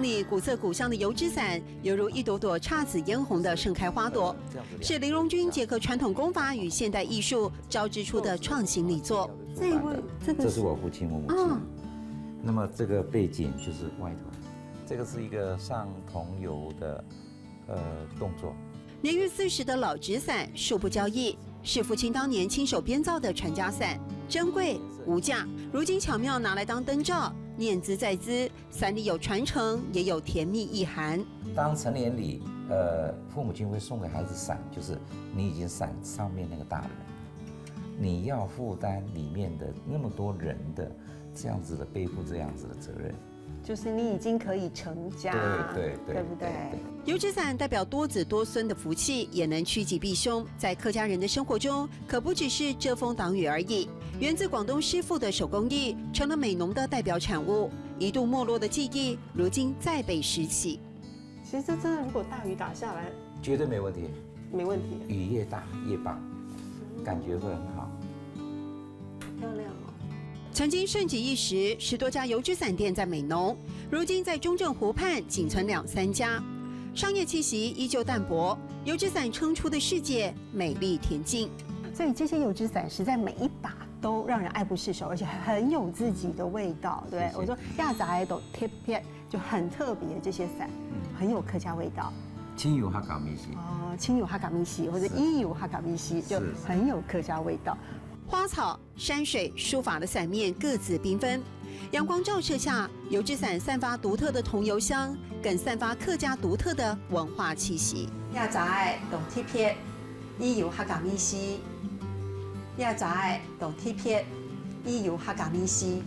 光里古色古香的油纸伞，犹如一朵朵姹紫嫣红的盛开花朵，是林荣军结合传统功法与现代艺术交织出的创新力作。这是我父亲、我母亲。那么这个背景就是外头，这个是一个上桐油的动作。年逾40的老纸伞，数不交易，是父亲当年亲手编造的传家伞，珍贵无价，如今巧妙拿来当灯罩。念兹在兹，伞里有传承，也有甜蜜意涵。当成年礼，父母亲会送给孩子伞，就是你已经伞上面那个大人，你要负担里面的那么多人的这样子的背负这样子的责任，就是你已经可以成家，对不对？油纸伞代表多子多孙的福气，也能趋吉避凶。在客家人的生活中，可不只是遮风挡雨而已。源自广东师傅的手工艺，成了美浓的代表产物。一度没落的技艺，如今再被拾起。其实这真的，如果大雨打下来，绝对没问题，没问题。雨越大越棒，感觉会很好。漂亮哦！曾经盛极一时，10多家油纸伞店在美浓，如今在中正湖畔仅存2、3家，商业气息依旧淡薄。油纸伞撑出的世界美丽恬静，所以这些油纸伞实在每一把都让人爱不释手，而且很有自己的味道，对不对？我说亚杂都贴片就很特别，这些伞很有客家味道。清油哈嘎米西哦，清油哈嘎米西或者伊油哈嘎米西，就很有客家味道。花草、山水、书法的伞面各自缤纷，阳光照射下，油纸伞散发独特的桐油香，更散发客家独特的文化气息。亚杂爱懂贴片，伊油哈嘎米西。亚杂爱懂贴片，伊油哈嘎米西。